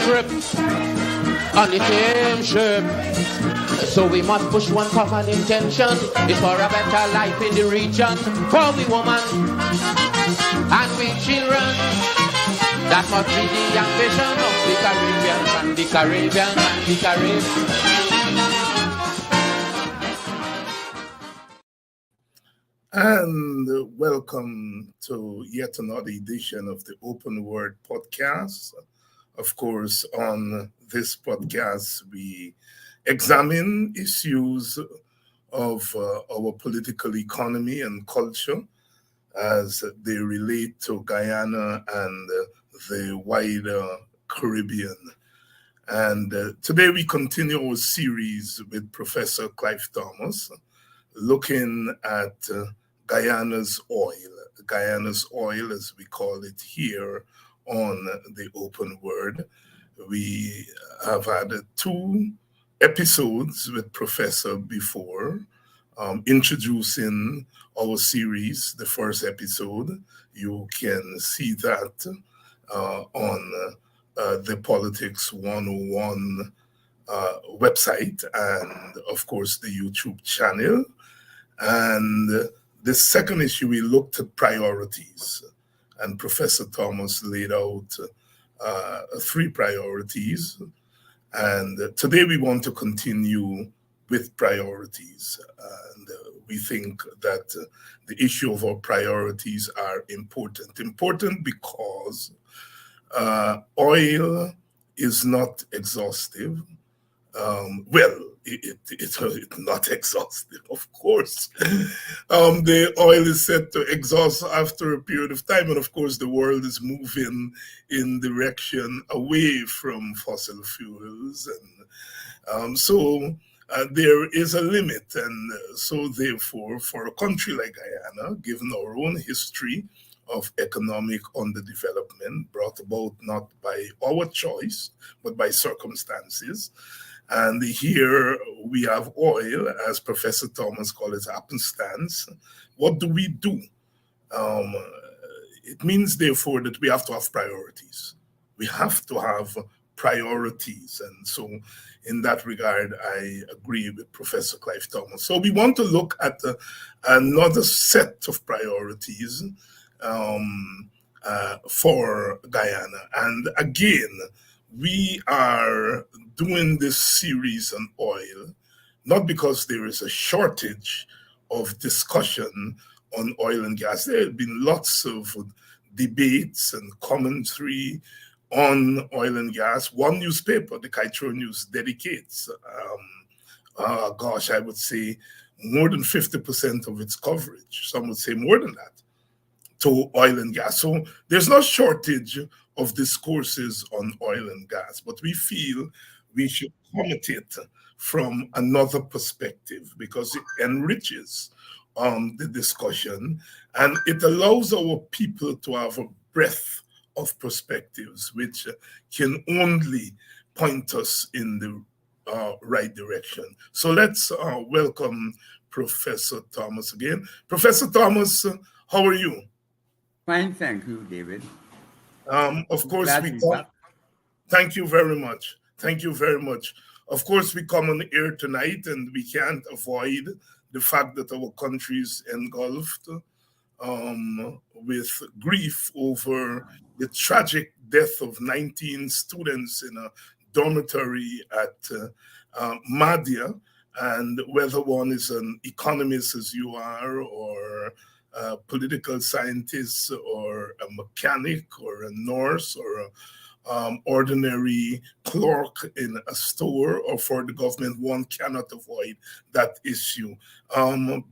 trip on the same ship. So we must push one common intention. It's for a better life in the region. For we woman and we children. That must be the ambition of the Caribbean and the Caribbean and the Caribbean. And welcome to yet another edition of the Open Word podcast. Of course, on this podcast, we examine issues of our political economy and culture as they relate to Guyana and the wider Caribbean. And today we continue our series with Professor Clive Thomas, looking at Guyana's oil, as we call it here on the Open Word. We have had 2 episodes with Professor before, introducing our series. The first episode, you can see that on the Politics 101 website and, of course, the YouTube channel. And the second issue, we looked at priorities, and Professor Thomas laid out 3 priorities. And today we want to continue with priorities. And we think that the issue of our priorities are important. Important because oil is not exhaustive. It's not exhaustive, of course. The oil is said to exhaust after a period of time, and of course the world is moving in direction away from fossil fuels, and so there is a limit. And so therefore, for a country like Guyana, given our own history of economic underdevelopment brought about not by our choice, but by circumstances, and here we have oil, as Professor Thomas called it, happenstance. What do we do? It means, therefore, that we have to have priorities. We have to have priorities. And so in that regard, I agree with Professor Clive Thomas. So we want to look at another set of priorities for Guyana. And again, we are doing this series on oil, not because there is a shortage of discussion on oil and gas. There have been lots of debates and commentary on oil and gas. One newspaper, the Kaitro News, dedicates, I would say more than 50% of its coverage, some would say more than that, to oil and gas. So there's no shortage of discourses on oil and gas, but we feel we should come at it from another perspective because it enriches the discussion and it allows our people to have a breadth of perspectives which can only point us in the right direction. So let's welcome Professor Thomas again. Professor Thomas, how are you? Fine, thank you, David. Of course, thank you very much. Thank you very much. Of course, we come on air tonight and we can't avoid the fact that our country is engulfed with grief over the tragic death of 19 students in a dormitory at Madia. And whether one is an economist as you are, or a political scientist, or a mechanic, or a nurse, or an ordinary clerk in a store, or for the government, one cannot avoid that issue.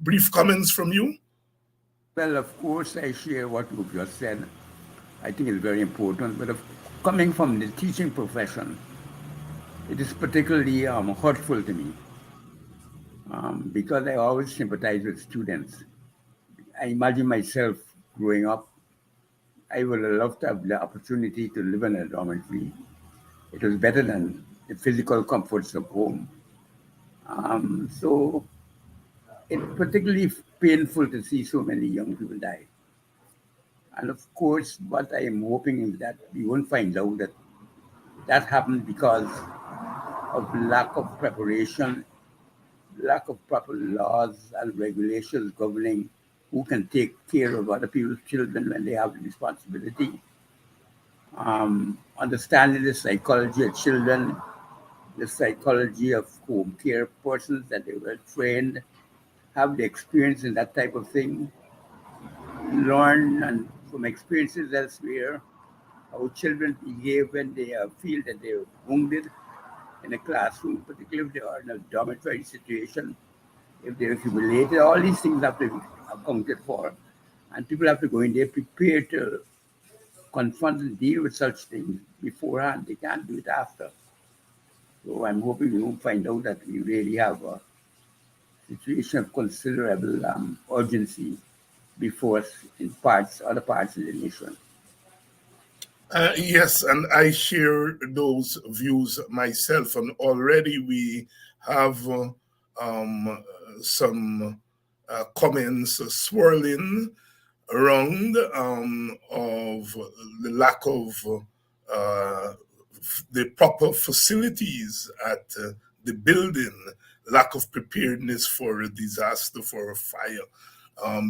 Brief comments from you? Well, of course, I share what you've just said. I think it's very important, but coming from the teaching profession, it is particularly hurtful to me because I always sympathize with students. I imagine myself growing up, I would have loved to have the opportunity to live in a dormitory. It was better than the physical comforts of home. So it's particularly painful to see so many young people die. And of course, what I am hoping is that we won't find out that That happened because of lack of preparation, lack of proper laws and regulations governing who can take care of other people's children when they have the responsibility. Understanding the psychology of children, the psychology of home care persons, that they were trained, have the experience in that type of thing, learn and from experiences elsewhere how children behave when they feel that they're wounded in a classroom, particularly if they are in a dormitory situation, if they're humiliated. All these things have to be accounted for, and people have to go in there prepared to confront and deal with such things beforehand. They can't do it after. So I'm hoping we will find out that we really have a situation of considerable urgency before us in other parts of the nation. Yes, and I share those views myself. And already we have some comments swirling around of the lack of the proper facilities at the building, lack of preparedness for a disaster, for a fire,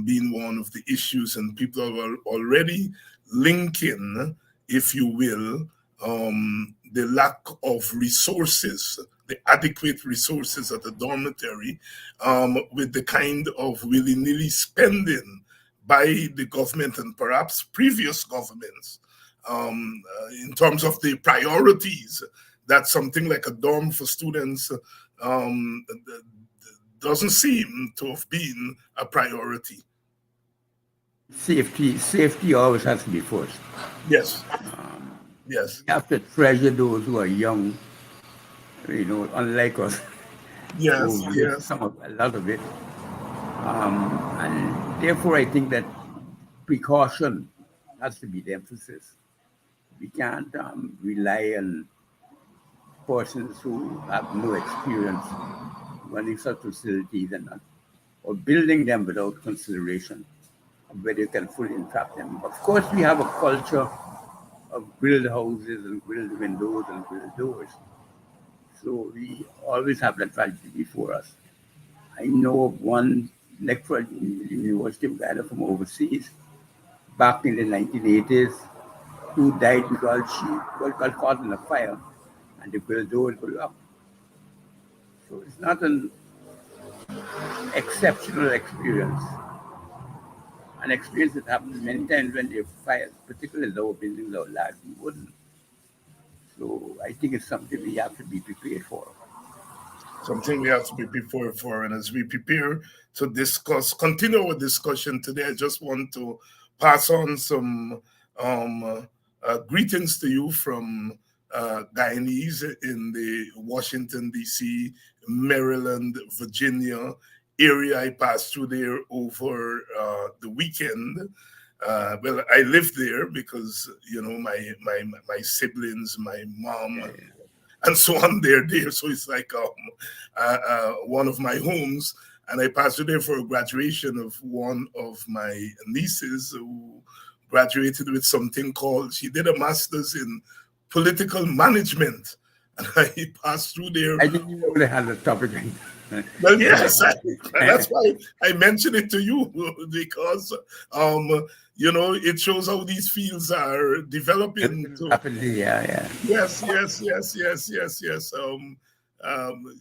being one of the issues. And people are already linking, if you will, the lack of resources, the adequate resources at the dormitory, with the kind of willy-nilly spending by the government and perhaps previous governments in terms of the priorities, that something like a dorm for students doesn't seem to have been a priority. Safety always has to be first. Yes. Yes. You have to treasure those who are young, unlike us. Yes, yes. A lot of it. And therefore, I think that precaution has to be the emphasis. We can't rely on persons who have no experience running such facilities or building them without consideration of whether you can fully entrap them. Of course, we have a culture of grilled houses and grilled windows and grilled doors. So we always have that tragedy before us. I know of one lecturer in the University of Guyana from overseas back in the 1980s who died because she got caught in a fire and the grill door blew up. So it's not an exceptional experience. An experience that happens many times when there are fires, particularly lower buildings or large wooden. So I think it's something we have to be prepared for. Something we have to be prepared for. And as we prepare to continue our discussion today, I just want to pass on some greetings to you from Guyanese in the Washington, D.C., Maryland, Virginia area. I passed through there over the weekend. Well, I lived there because, my siblings, my mom, and so on, they're there. So it's like one of my homes. And I passed through there for a graduation of one of my nieces who graduated with something called, she did a master's in political management. And I passed through there. I think you already had the topic. Well, yes, that's why I mentioned it to you, because it shows how these fields are developing. Yeah. Yes.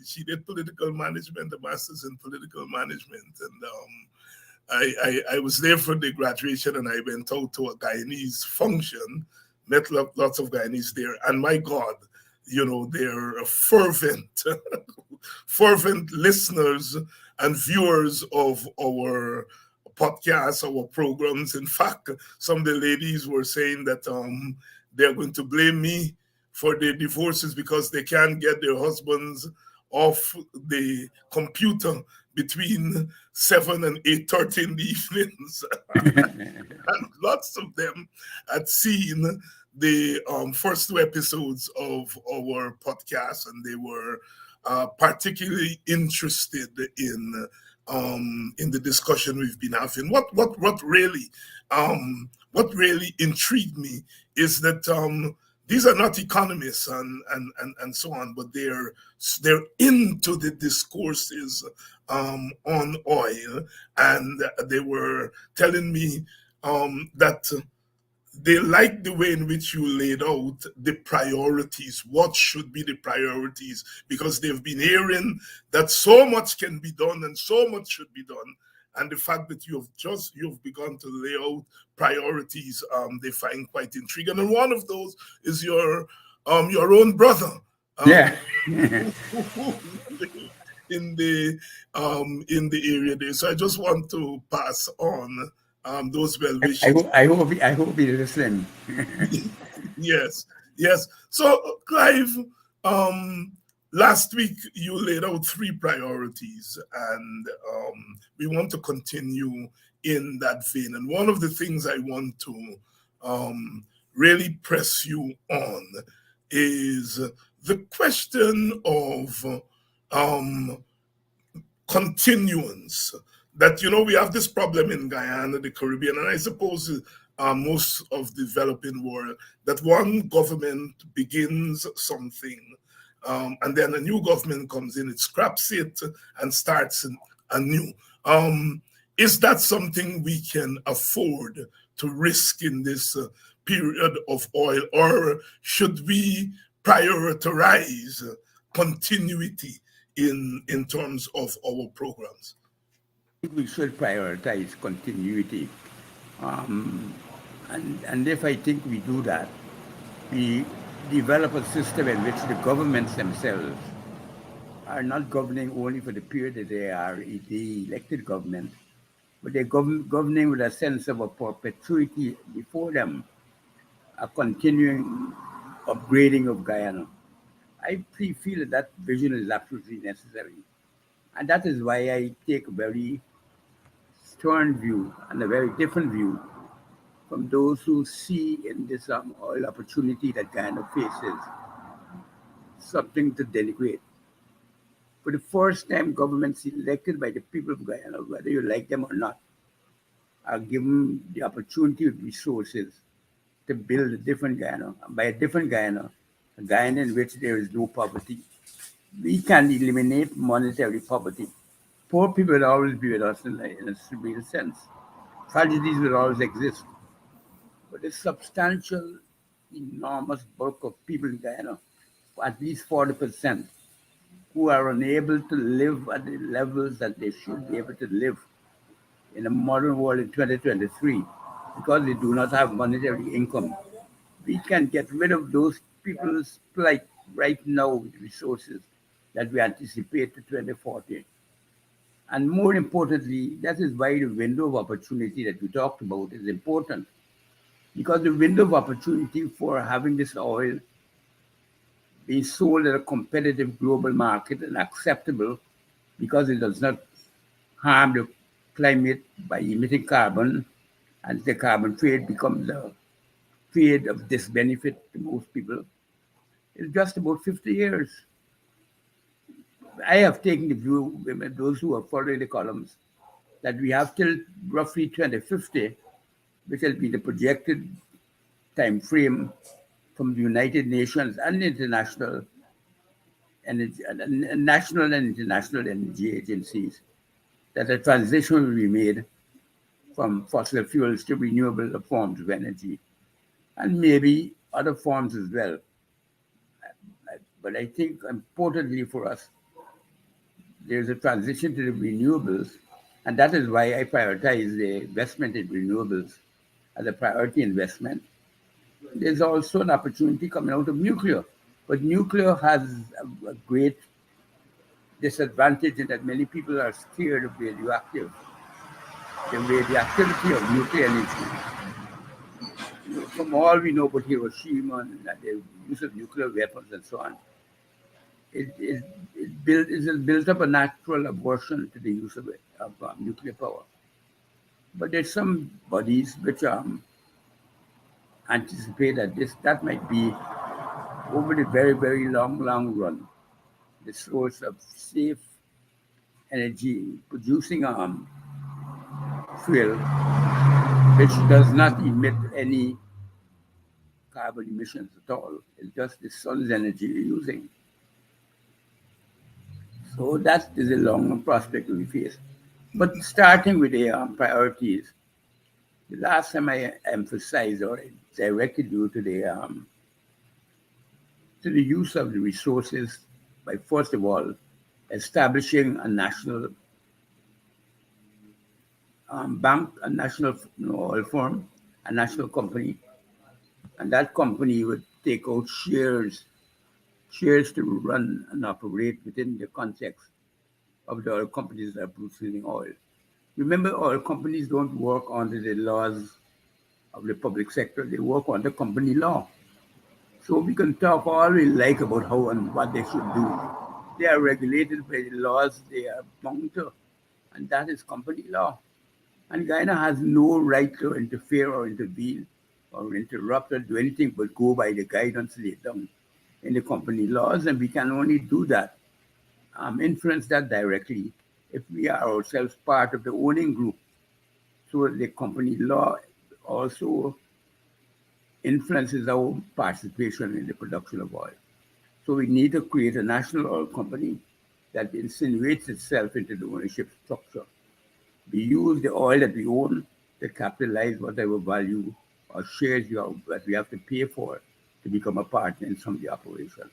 She did political management, a master's in political management, and I was there for the graduation, and I went out to a Guyanese function, met lots of Guyanese there, and my God, they're fervent listeners and viewers of our podcasts, our programs. In fact, some of the ladies were saying that they're going to blame me for their divorces because they can't get their husbands off the computer between 7 and 8:30 in the evenings. And lots of them had seen the first 2 episodes of our podcast, and they were particularly interested in the discussion we've been having. What really intrigued me is that these are not economists and so on, but they're into the discourses on oil, and they were telling me that they like the way in which you laid out the priorities, what should be the priorities, because they've been hearing that so much can be done and so much should be done. And the fact that you've begun to lay out priorities, they find quite intriguing. And one of those is your own brother. Yeah. in the area there. So I just want to pass on those well wishes. I hope he listening. Yes. So Clive, last week you laid out 3 priorities, and we want to continue in that vein. And one of the things I want to really press you on is the question of continuance. That, we have this problem in Guyana, the Caribbean, and I suppose most of the developing world, that one government begins something, and then a new government comes in, it scraps it and starts anew. Is that something we can afford to risk in this period of oil, or should we prioritize continuity in terms of our programs? We should prioritize continuity. And if I think we do that, we develop a system in which the governments themselves are not governing only for the period that they are the elected government, but they're governing with a sense of a perpetuity before them, a continuing upgrading of Guyana. I feel that vision is absolutely necessary. And that is why I take a very stern view and a very different view from those who see in this oil opportunity that Guyana faces something to denigrate. For the first time, governments elected by the people of Guyana, whether you like them or not, are given the opportunity with resources to build a different Guyana. By a different Guyana, a Guyana in which there is no poverty. We can eliminate monetary poverty. Poor people will always be with us in a real sense. Tragedies will always exist. But a substantial, enormous bulk of people in Guyana, at least 40%, who are unable to live at the levels that they should be able to live in a modern world in 2023 because they do not have monetary income. We can get rid of those people's plight right now with resources that we anticipate to 2040. And more importantly, that is why the window of opportunity that we talked about is important. Because the window of opportunity for having this oil being sold at a competitive global market and acceptable because it does not harm the climate by emitting carbon, and the carbon trade becomes a trade of disbenefit to most people, is just about 50 years. I have taken the view, those who are following the columns, that we have till roughly 2050, which will be the projected time frame from the United Nations and international energy, national and international energy agencies, that a transition will be made from fossil fuels to renewable forms of energy, and maybe other forms as well. But I think importantly for us, there's a transition to the renewables, and that is why I prioritize the investment in renewables as a priority investment. There's also an opportunity coming out of nuclear, but nuclear has a great disadvantage in that many people are scared of radioactive. The radioactivity of nuclear energy. From all we know about Hiroshima and the use of nuclear weapons and so on, it has built up a natural aversion to the use of nuclear power. But there's some bodies which anticipate that might be, over the very, very long run, the source of safe energy producing fuel which does not emit any carbon emissions at all. It's just the sun's energy you're using. So that is a long prospect we face. But starting with the priorities, the last time I emphasized or directed you to the use of the resources by, first of all, establishing a national bank, a national oil firm, a national company, and that company would take out shares to run and operate within the context of the oil companies that are producing oil. Remember, oil companies don't work under the laws of the public sector, they work under company law. So we can talk all we like about how and what they should do. They are regulated by the laws they are bound to, and that is company law. And Guyana has no right to interfere or intervene or interrupt or do anything but go by the guidance laid down in the company laws, and we can only do that, influence that directly if we are ourselves part of the owning group. So the company law also influences our participation in the production of oil. So we need to create a national oil company that insinuates itself into the ownership structure. We use the oil that we own to capitalize whatever value or shares that we have to pay for to become a partner in some of the operations.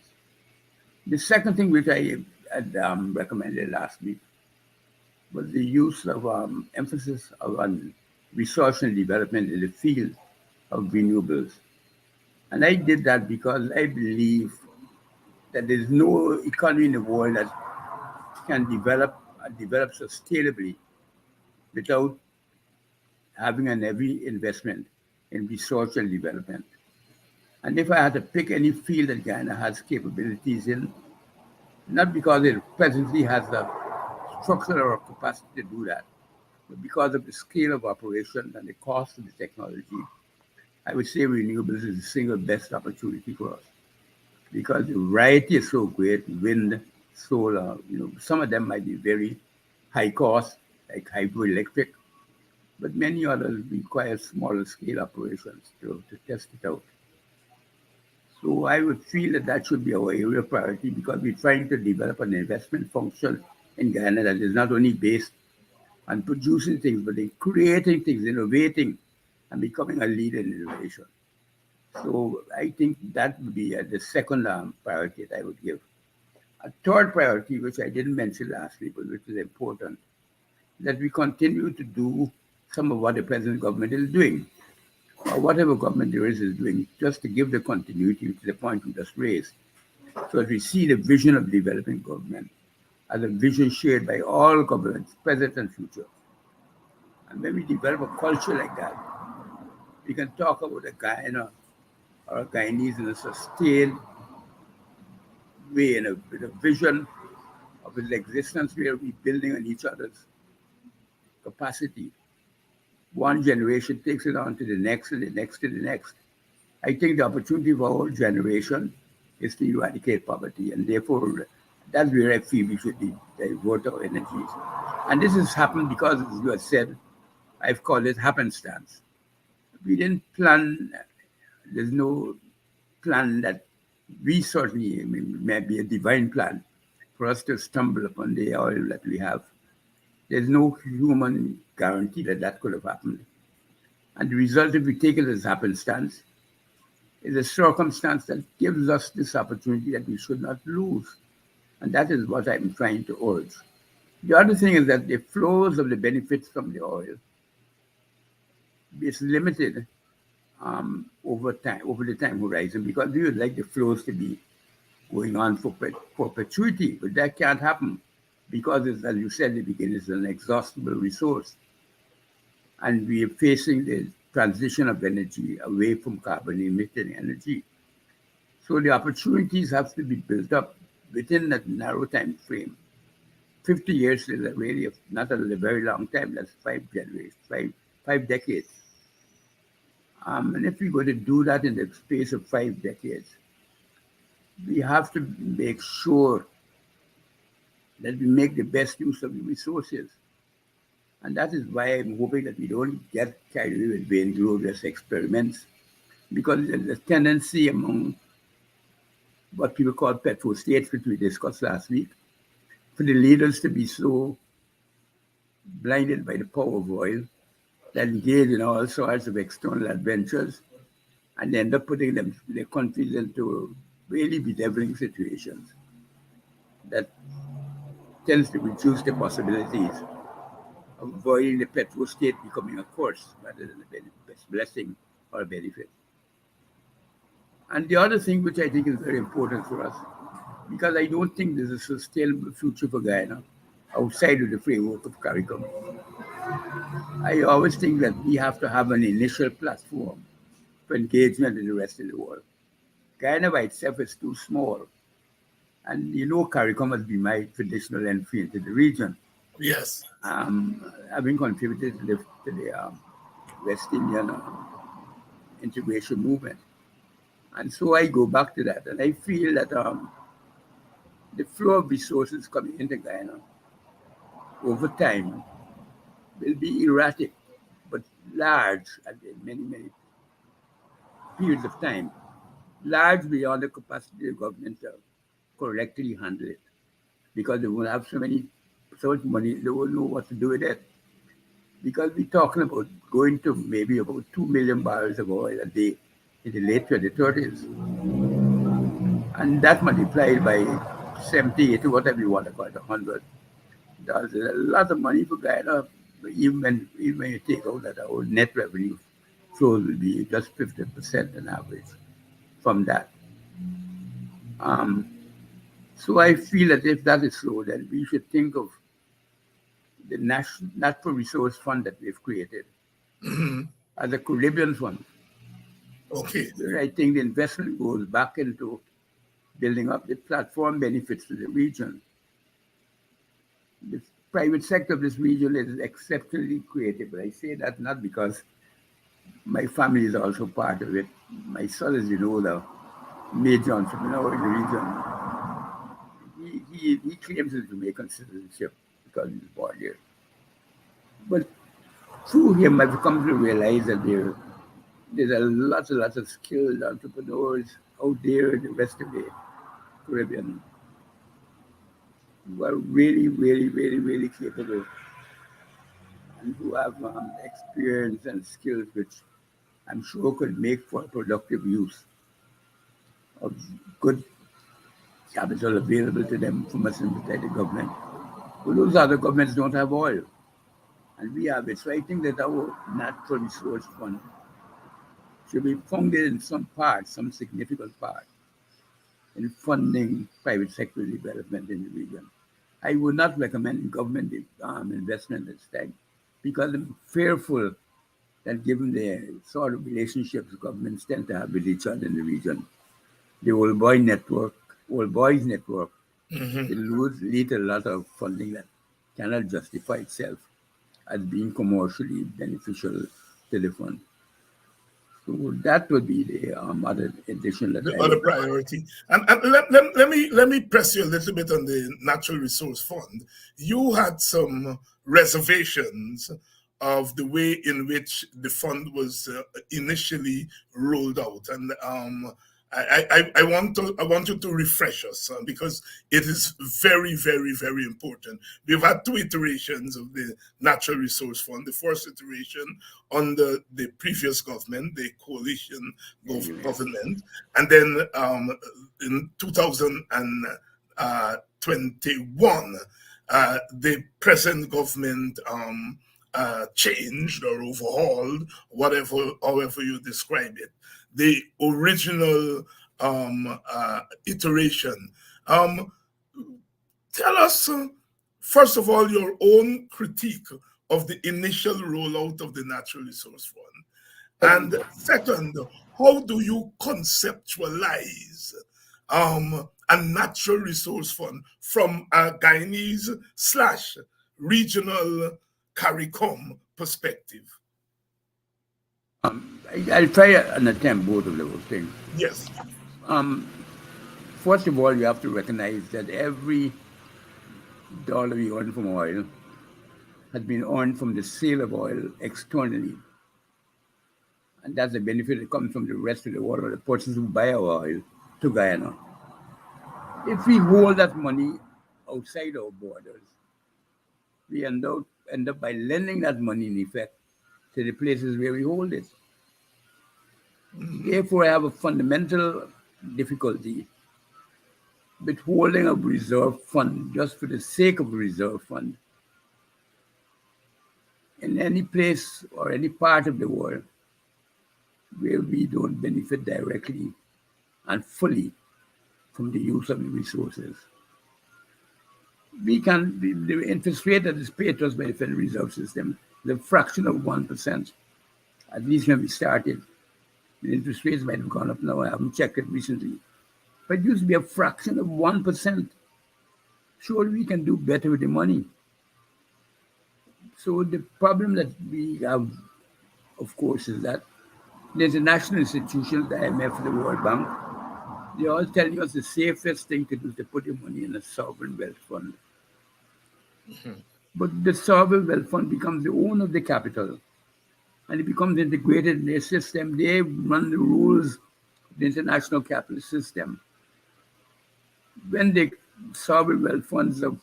The second thing which I had recommended last week was the use of emphasis on research and development in the field of renewables. And I did that because I believe that there's no economy in the world that can develop sustainably without having an heavy investment in research and development. And if I had to pick any field that Guyana has capabilities in, not because it presently has the structure or capacity to do that, but because of the scale of operation and the cost of the technology, I would say renewables is the single best opportunity for us. Because the variety is so great, wind, solar, some of them might be very high cost, like hydroelectric, but many others require smaller scale operations to test it out. So I would feel that should be our area of priority because we're trying to develop an investment function in Guyana that is not only based on producing things, but in creating things, innovating, and becoming a leader in innovation. So I think that would be the second priority that I would give. A third priority, which I didn't mention last week, but which is important, that we continue to do some of what the present government is doing, or whatever government there is doing, just to give the continuity to the point we just raised. So that we see the vision of developing government as a vision shared by all governments, present and future. And when we develop a culture like that, we can talk about a Guyana or a Guyanese in a sustained way, with a vision of its existence where we're building on each other's capacity. One generation takes it on to the next and the next to the next. I think the opportunity for our generation is to eradicate poverty, and therefore that's where I feel we should divert our energies. And this has happened because, as you have said, I've called it happenstance. We didn't plan, there's no plan that we certainly, may be a divine plan for us to stumble upon the oil that we have. There's no human guarantee that could have happened. And the result, if we take it as happenstance, is a circumstance that gives us this opportunity that we should not lose. And that is what I'm trying to urge. The other thing is that the flows of the benefits from the oil is limited over the time horizon, because we would like the flows to be going on for perpetuity, but that can't happen because, as you said at the beginning, it's an inexhaustible resource. And we are facing the transition of energy away from carbon-emitting energy. So the opportunities have to be built up within that narrow time frame. 50 years is really not a very long time. That's 5 generations, five decades. And if we're going to do that in the space of 5 decades, we have to make sure that we make the best use of the resources. And that is why I'm hoping that we don't get carried away with vainglorious experiments because there's a tendency among what people call petro states, which we discussed last week, for the leaders to be so blinded by the power of oil that engage in all sorts of external adventures and end up putting their countries into really bedeviling situations that tends to reduce the possibilities of avoiding the petro state becoming a curse rather than a blessing or a benefit. And the other thing which I think is very important for us, because I don't think there's a sustainable future for Guyana outside of the framework of CARICOM. I always think that we have to have an initial platform for engagement with the rest of the world. Guyana by itself is too small. And you know, CARICOM has been my traditional entry into the region. Yes. Having contributed to the West Indian integration movement. And so I go back to that. And I feel that the flow of resources coming into Guyana over time will be erratic, but large at many, many periods of time. Large beyond the capacity of the government to correctly handle it. Because they won't have so much money, they won't know what to do with it. Because we're talking about going to maybe about 2 million barrels of oil a day in the late 2030s. And that multiplied by 70, 80, whatever you want to call it, 100. That's a lot of money for Guyana, even when you take out that our net revenue flows will be just 50% on average from that. So I feel that if that is so, then we should think of the Natural Resource Fund that we've created as a Caribbean fund. Okay. Where I think the investment goes back into building up the platform benefits to the region. The private sector of this region is exceptionally creative. But I say that not because my family is also part of it. My son, as you know, the major entrepreneur in the region. He claims his Jamaican citizenship because he's born here. But through him, I've come to realize that there's a lot of skilled entrepreneurs out there in the rest of the Caribbean who are really, really, really, really capable and who have experience and skills which I'm sure could make for productive use of good capital available to them from a sympathetic government. Well, those other governments don't have oil, and we have it. So I think that our natural resource fund should be funded in some significant part, in funding private sector development in the region. I would not recommend government investment this time because I'm fearful that given the sort of relationships governments tend to have with each other in the region, the old boys network will lead to a lot of funding that cannot justify itself as being commercially beneficial to the fund. So that would be the other addition that the other priority. And let me press you a little bit on the Natural Resource Fund. You had some reservations of the way in which the fund was initially rolled out, and I want you to refresh us because it is very, very, very important. We've had two iterations of the Natural Resource Fund. The first iteration under the previous government, the coalition government, and then in 2021, the present government changed or overhauled, however you describe it, the original iteration. Tell us, first of all, your own critique of the initial rollout of the Natural Resource Fund. And second, how do you conceptualize a natural resource fund from a Guyanese/regional CARICOM perspective? I'll try and attempt both of those things. Yes. First of all, you have to recognize that every dollar you earn from oil has been earned from the sale of oil externally. And that's the benefit that comes from the rest of the world, or the persons who buy our oil to Guyana. If we hold that money outside our borders, we end up by lending that money in effect to the places where we hold it. Therefore, I have a fundamental difficulty with holding a reserve fund just for the sake of a reserve fund in any place or any part of the world where we don't benefit directly and fully from the use of the resources. The interest rate that is paid to us by the Federal Reserve System is a fraction of 1%. At least when we started, the interest rates might have gone up now. I haven't checked it recently. But it used to be a fraction of 1%. Surely we can do better with the money. So the problem that we have, of course, is that the international institutions, the IMF, the World Bank, they're all telling us the safest thing to do is to put your money in a sovereign wealth fund. But the sovereign wealth fund becomes the owner of the capital, and it becomes integrated in their system. They run the rules of the international capitalist system. When the sovereign wealth funds of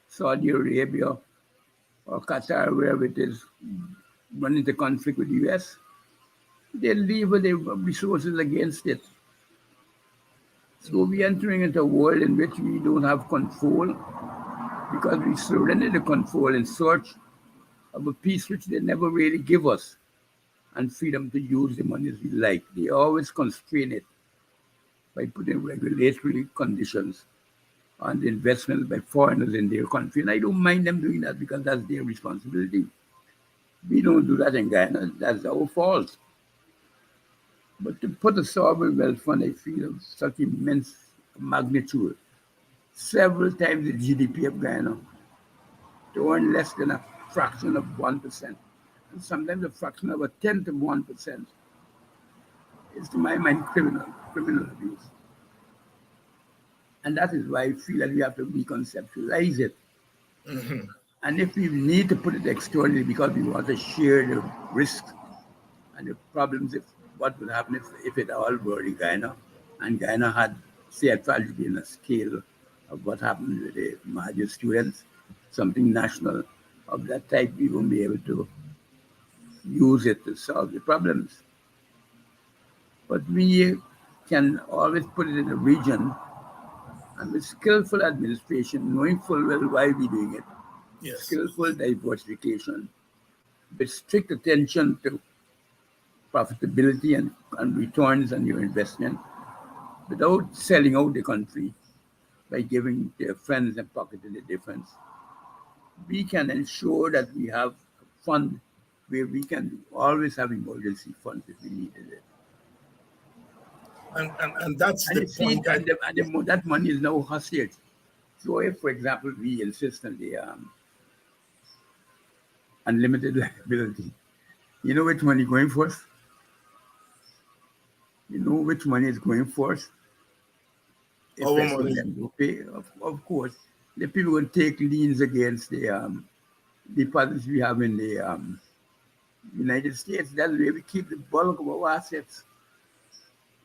Saudi Arabia or Qatar, wherever it is, run into conflict with the US, they lever their resources against it. So we're entering into a world in which we don't have control because we surrender the control in search of a piece which they never really give us, and freedom to use the money as we like. They always constrain it by putting regulatory conditions on the investments by foreigners in their country. And I don't mind them doing that because that's their responsibility. We don't do that in Guyana. That's our fault. But to put a sovereign wealth fund, I feel, of such immense magnitude, several times the GDP of Guyana, to earn less than a fraction of 1%, and sometimes a fraction of a tenth of 1%, is, to my mind, criminal abuse. And that is why I feel that we have to reconceptualize it. And if we need to put it externally because we want to share the risks and the problems, what would happen if it all were in Guyana, and Guyana had, say, a tragedy in a scale of what happened with the Mahajir students, something national of that type, we won't be able to use it to solve the problems. But we can always put it in a region, and with skillful administration, knowing full well why we're doing it, skillful diversification, with strict attention to profitability and returns on your investment, without selling out the country by giving their friends and pocketing the difference, we can ensure that we have a fund where we can always have emergency funds if we needed it. And that's and the point. That money is now hostage. So if, for example, we insist on the unlimited liability, you know which money going first? You know which money is going first? Our money. Pay, of course, the people will take liens against the deposits we have in the United States. That's where we keep the bulk of our assets.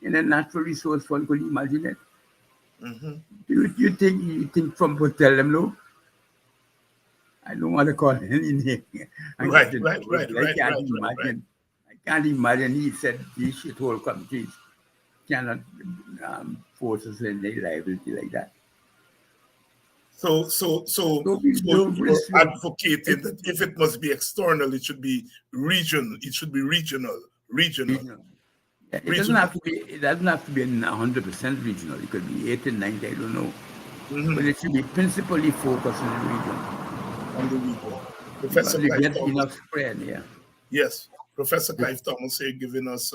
In a natural resource fund, could you imagine it? Do you think Trump would tell them no? I don't want to call any name. Right. I can't imagine he said these shithole countries cannot force us in any liability like that. So you're advocating that if it must be external, it should be regional. It should be regional. It doesn't have to be 100% regional. It could be 80, 90, I don't know. But it should be principally focused on the region. On the region. Professor Clive Thomas. Yes. Professor Clive Thomas here giving us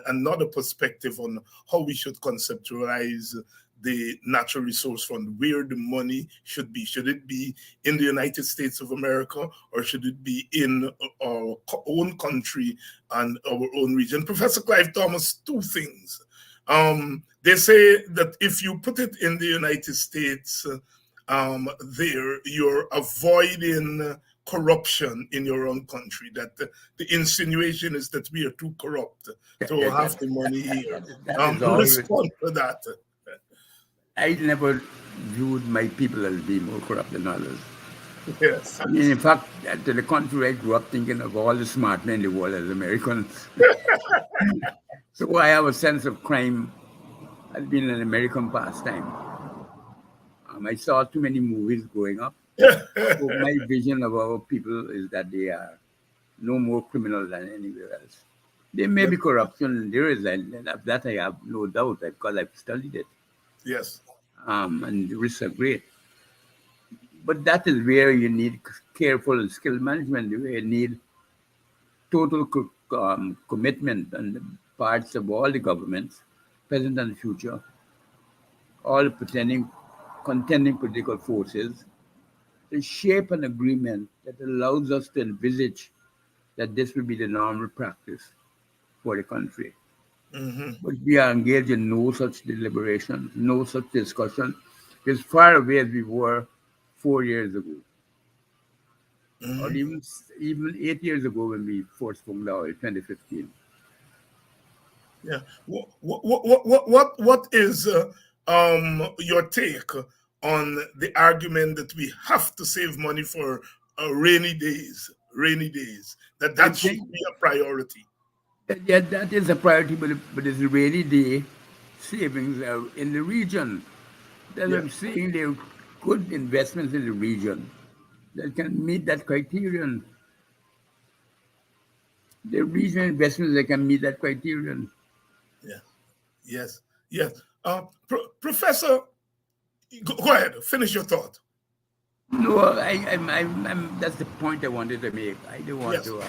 another perspective on how we should conceptualize the natural resource fund, where the money should be. Should it be in the United States of America, or should it be in our own country and our own region? Professor Clive Thomas, two things. They say that if you put it in the United States, there you're avoiding corruption in your own country? That the insinuation is that we are too corrupt to have the money here. Respond to that. I never viewed my people as being more corrupt than others. Yes. I mean, in fact, to the contrary, I grew up thinking of all the smart men in the world as Americans. So I have a sense of crime has been an American pastime. I saw too many movies growing up. So my vision of our people is that they are no more criminal than anywhere else. There may be corruption, there is, and that I have no doubt because I've studied it. Yes. And the risks are great. But that is where you need careful and skilled management, where you need total commitment on the parts of all the governments, present and future, all contending political forces, to shape an agreement that allows us to envisage that this will be the normal practice for the country. But we are engaged in no such deliberation, no such discussion, as far away as we were 4 years ago, or even 8 years ago when we first formed our 2015. Yeah. What is your take on the argument that we have to save money for rainy days? That should be a priority. Yeah, that is a priority, but it's a rainy day savings in the region. That's what I'm saying. There are good investments in the region that can meet that criterion. The regional investments that can meet that criterion. Yes. Professor, go ahead. Finish your thought. No, that's the point I wanted to make. I don't want to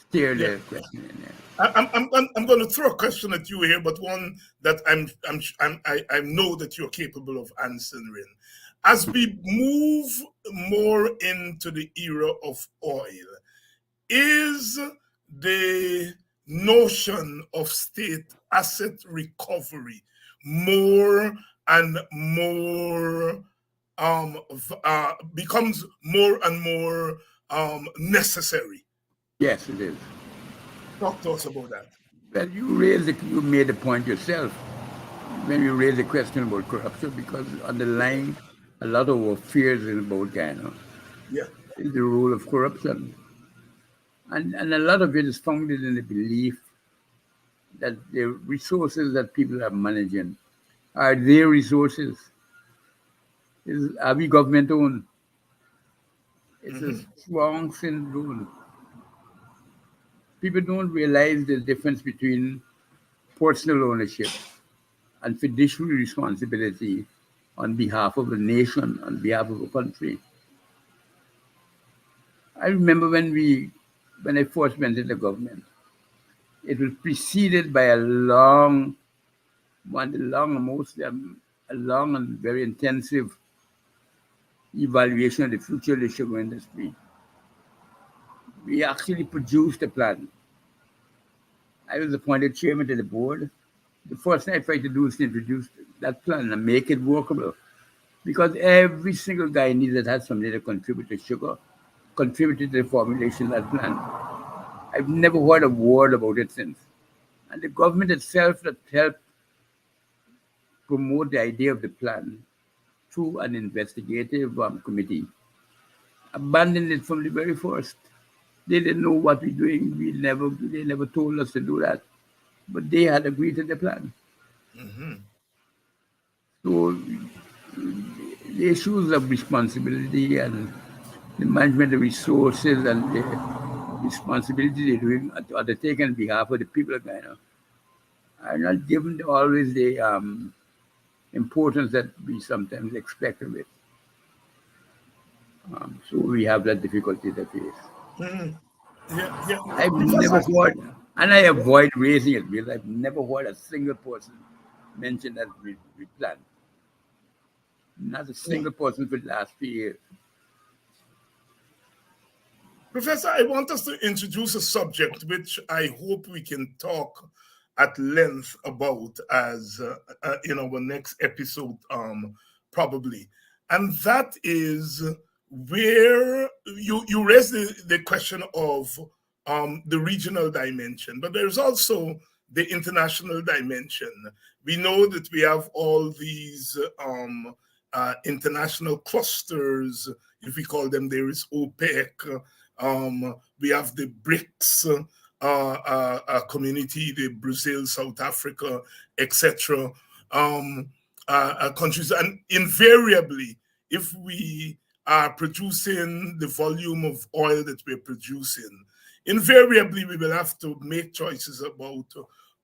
steer the question in there. I'm going to throw a question at you here, but one that I know that you're capable of answering. As we move more into the era of oil, is the notion of state asset recovery more and more becomes more and more necessary? Yes, it is. Talk to us about that. Well, you made the point yourself when you raised the question about corruption, because underlying a lot of our fears about Guyana is the role of corruption. And a lot of it is founded in the belief that the resources that people are managing are their resources. Are we government owned? It's a strong syndrome. People don't realize the difference between personal ownership and fiduciary responsibility on behalf of a nation, on behalf of a country. I remember when I first went into government, it was preceded by a long and very intensive evaluation of the future of the sugar industry. We actually produced a plan. I was appointed chairman of the board. The first thing I tried to do is to introduce that plan and make it workable. Because every single Guyanese that had something to contribute to sugar contributed to the formulation of that plan. I've never heard a word about it since. And the government itself that helped promote the idea of the plan through an investigative committee abandoned it from the very first. They didn't know what we're doing. They never told us to do that. But they had agreed to the plan. So the issues of responsibility and the management of resources and the responsibility they're undertaken on behalf of the people of Guyana are not given always the importance that we sometimes expect of it. So we have that difficulty to face. I've never heard, and I avoid raising it because I've never heard a single person mention that we plan. Not a single person for the last few years. Professor, I want us to introduce a subject which I hope we can talk at length about as in our next episode, probably. And that is where you raised the question of the regional dimension, but there's also the international dimension. We know that we have all these international clusters, if we call them. There is OPEC. We have the BRICS community, the Brazil, South Africa, etc. Countries, and invariably, if we are producing the volume of oil that we're producing, invariably we will have to make choices about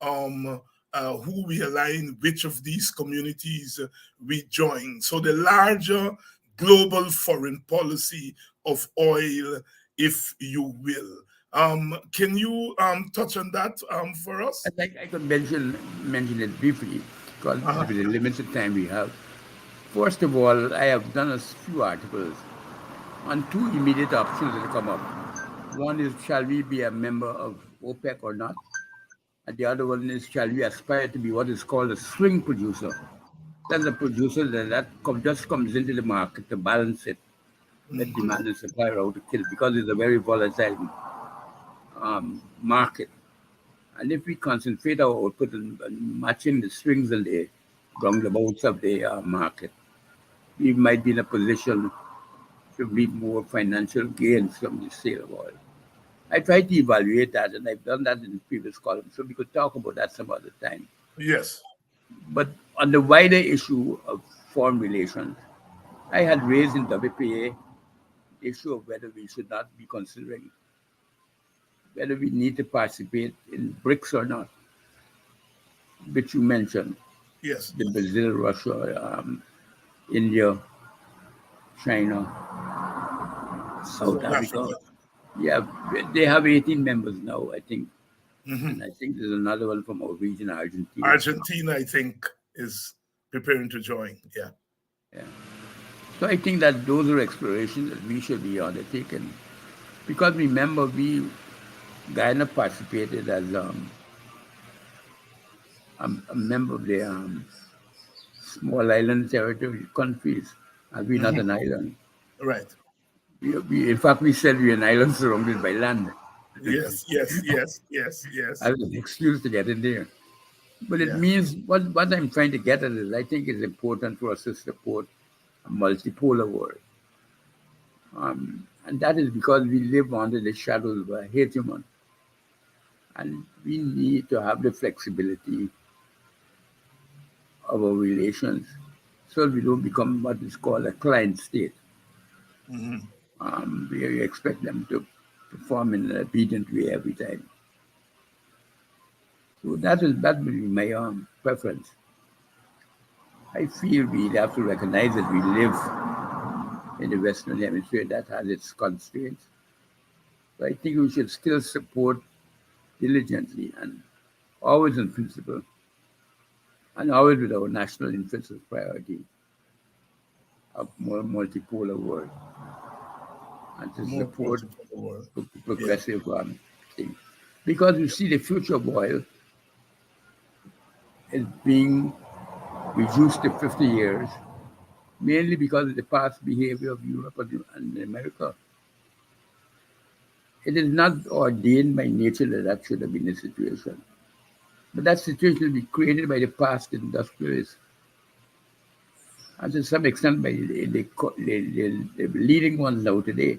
who we align, which of these communities we join. So the larger global foreign policy of oil, if you will. Can you touch on that for us? I could mention it briefly, because with the limited time we have. First of all, I have done a few articles on two immediate options that come up. One is, shall we be a member of OPEC or not? And the other one is, shall we aspire to be what is called a swing producer? That's a producer that just comes into the market to balance it, let demand and supply out to kill, because it's a very volatile market. And if we concentrate our output on matching the swings and the roundabouts of the market, we might be in a position to reap more financial gains from the sale of oil. I tried to evaluate that, and I've done that in the previous column, so we could talk about that some other time. Yes. But on the wider issue of foreign relations, I had raised in WPA the issue of whether we should not be considering whether we need to participate in BRICS or not, which you mentioned. Yes. The Brazil, Russia, India, China, South Africa. Yeah, they have 18 members now, I think. And I think there's another one from our region, Argentina. Argentina, I think, is preparing to join. Yeah. So I think that those are explorations that we should be undertaking. Because remember, Guyana participated as a member of the small island territory countries. Are we not an island? Right. In fact, we said we're an island surrounded by land. Yes. As an excuse to get in there. But it means, what I'm trying to get at is, I think it's important for us to support a multipolar world. And that is because we live under the shadows of a hegemon. And we need to have the flexibility of our relations so we don't become what is called a client state. We expect them to perform in an obedient way every time. So that will be my preference. I feel we have to recognize that we live in the Western Hemisphere that has its constraints. So I think we should still support diligently and always in principle, and always with our national interest as priority, a more multipolar world, and to support progressive things. Because you see, the future of oil is being reduced to 50 years, mainly because of the past behavior of Europe and America. It is not ordained by nature that should have been the situation. But that situation will be created by the past industrialists, and to some extent by the leading ones now today.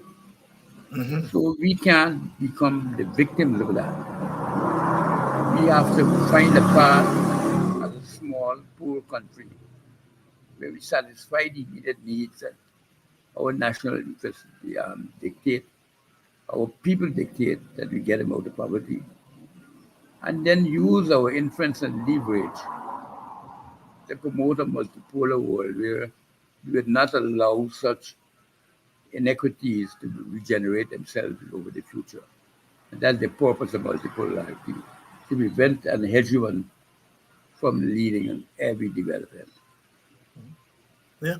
So we can't become the victims of that. We have to find a path as a small, poor country where we satisfy the immediate needs that our national interests dictate. Our people dictate that we get them out of poverty, and then use our influence and leverage to promote a multipolar world where we would not allow such inequities to regenerate themselves over the future. And that's the purpose of multipolarity, to prevent an hegemon from leading in every development. Yeah,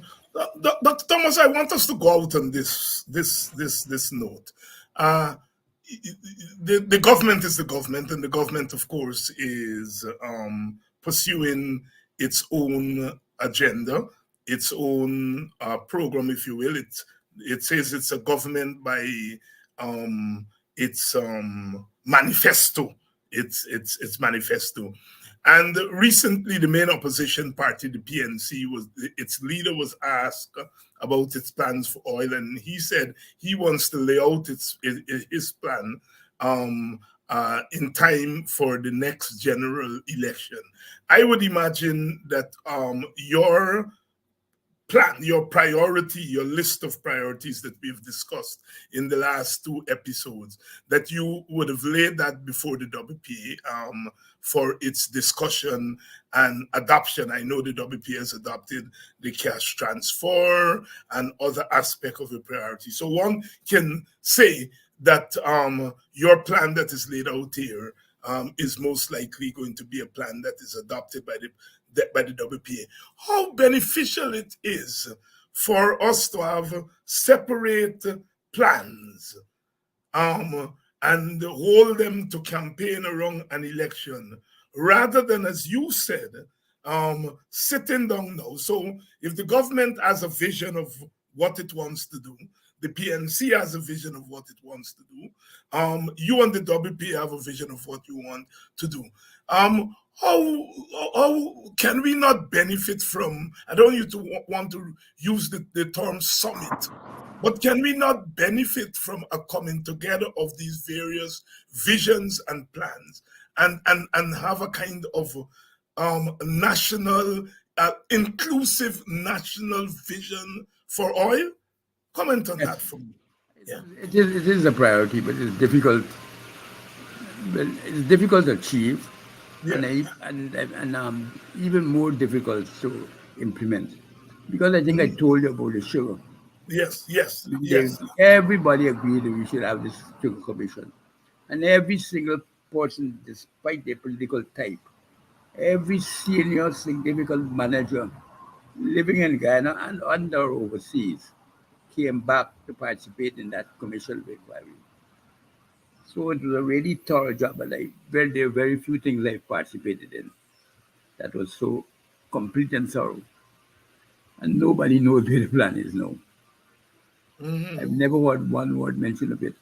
Dr. Thomas, I want us to go out on this note. The government is the government, and the government, of course, is pursuing its own agenda, its own program, if you will. It says it's a government by its manifesto. Its manifesto. And recently, the main opposition party, the PNC, its leader was asked about its plans for oil, and he said he wants to lay out his plan in time for the next general election. I would imagine that your plan, your priority, your list of priorities that we've discussed in the last 2 episodes, that you would have laid that before the WPA for its discussion and adoption. I know the WPA has adopted the cash transfer and other aspects of the priority. So one can say that your plan that is laid out here is most likely going to be a plan that is adopted by the WPA. How beneficial it is for us to have separate plans and hold them to campaign around an election, rather than, as you said, sitting down now. So if the government has a vision of what it wants to do, the PNC has a vision of what it wants to do, you and the WPA have a vision of what you want to do. How can we not benefit from, I don't want to use the term summit, but can we not benefit from a coming together of these various visions and plans and have a kind of national, inclusive national vision for oil? Comment on that for me. Yeah. It is a priority, but it's difficult. Well, it's difficult to achieve. Yeah. And even more difficult to implement, because I think I told you about the sugar. Yes. Everybody agreed that we should have this sugar commission, and every single person, despite their political type, every senior significant manager living in Guyana and under overseas came back to participate in that commission inquiry. So it was a really thorough job, and there were very few things I participated in that was so complete and thorough. And nobody knows where the plan is now. Mm-hmm. I've never heard one word mentioned of it.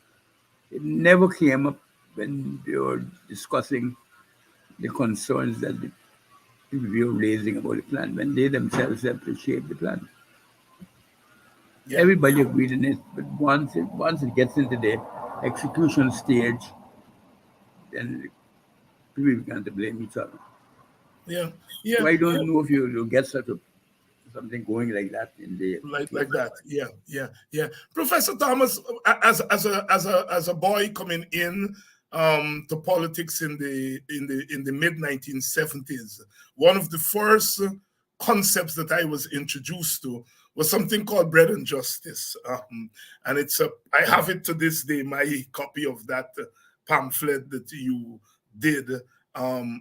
It never came up when they were discussing the concerns that the people were raising about the plan, when they themselves have to shape the plan. Yeah. Everybody agreed in it, but once it gets into the execution stage, then people began to blame each other. Yeah. So I don't know if you'll get something going like that in the like that. Yeah. Professor Thomas, as a boy coming in to politics in the mid 1970s, one of the first concepts that I was introduced to was something called Bread and Justice, and I have it to this day, my copy of that pamphlet that you did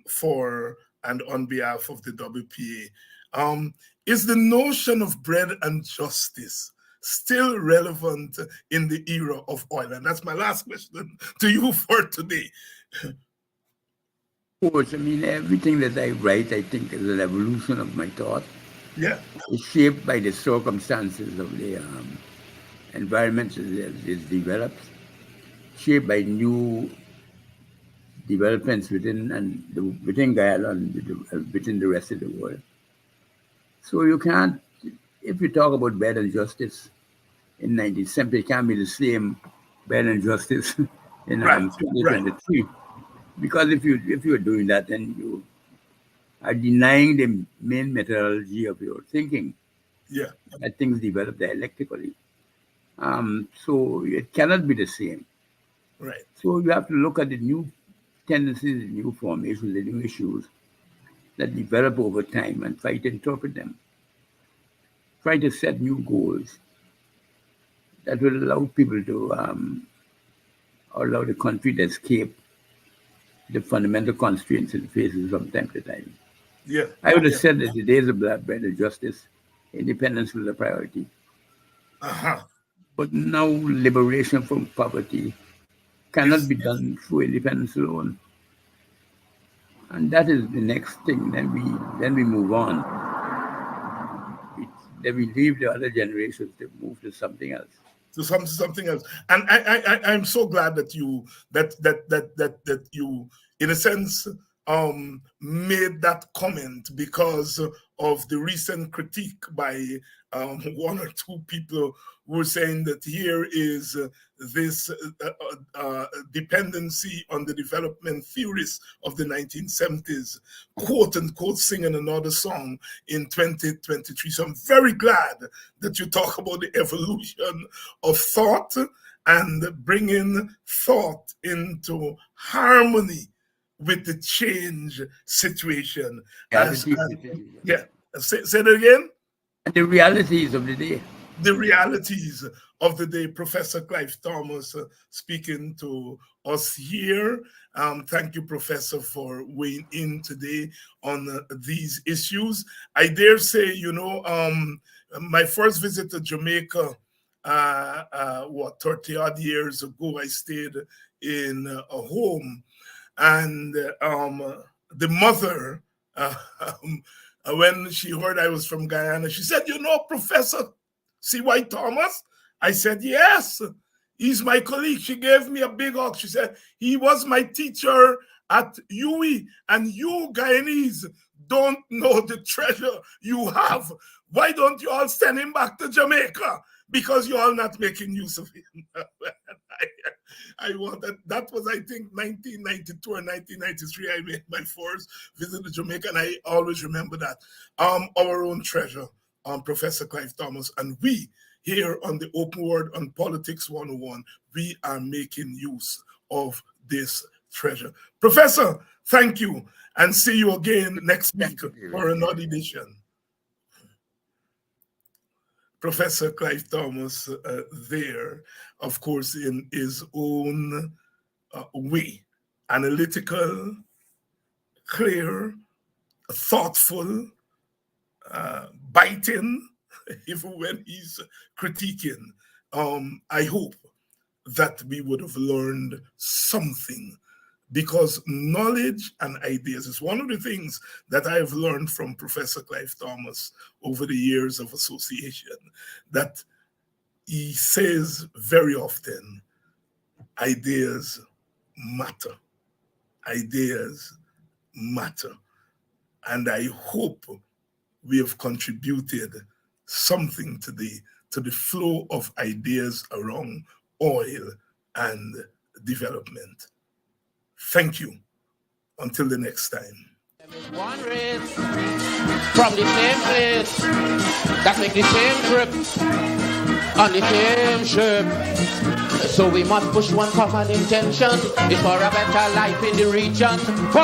for and on behalf of the WPA. Is the notion of bread and justice still relevant in the era of oil? And that's my last question to you for today. Of course, I mean, everything that I write, I think, is an evolution of my thought. Yeah. It's shaped by the circumstances of the environment as it develops, shaped by new developments within Guyana and within the rest of the world. So you can't, if you talk about bread and justice in 1970, it can't be the same bread and justice in 2023. Right. Because if you're doing that, then you are denying the main methodology of your thinking. Yeah. That things develop dialectically. So it cannot be the same. Right. So you have to look at the new tendencies, the new formations, the new issues that develop over time and try to interpret them. Try to set new goals that will allow people to allow the country to escape the fundamental constraints it faces from time to time. Yeah. I would have said that the days of bread and justice, independence was a priority. Uh-huh. But now liberation from poverty cannot be done through independence alone. And that is the next thing. Then we move on. then we leave the other generations to move to something else. To something else. And I'm so glad that you that you, in a sense, made that comment, because of the recent critique by one or two people who were saying that here is this dependency on the development theorists of the 1970s, quote unquote, singing another song in 2023. So I'm very glad that you talk about the evolution of thought and bringing thought into harmony with the change situation. Yeah, say that again. And the realities of the day. The realities of the day. Professor Clive Thomas speaking to us here. Thank you, Professor, for weighing in today on these issues. I dare say, you know, my first visit to Jamaica, 30 odd years ago, I stayed in a home, and the mother, when she heard I was from Guyana, she said, "You know, Professor C.Y. Thomas?" I said, "Yes, he's my colleague." She gave me a big hug. She said, "He was my teacher at UWI, and you Guyanese don't know the treasure you have. Why don't you all send him back to Jamaica? Because you're all not making use of him." I wanted, that was, I think, 1992 or 1993. I made my first visit to Jamaica, and I always remember that. Our own treasure, Professor Clive Thomas, and we here on the Open Word on Politics 101, we are making use of this treasure. Professor, thank you, and see you again next week for another edition. Professor Clive Thomas there, of course, in his own way, analytical, clear, thoughtful, biting, even when he's critiquing. I hope that we would have learned something, because knowledge and ideas is one of the things that I have learned from Professor Clive Thomas over the years of association, that he says very often, ideas matter. Ideas matter. And I hope we have contributed something to the flow of ideas around oil and development. Thank you. Until the next time. One race from the same place that make the same trip on the same ship. So we must push one common intention. It's for a better life in the region.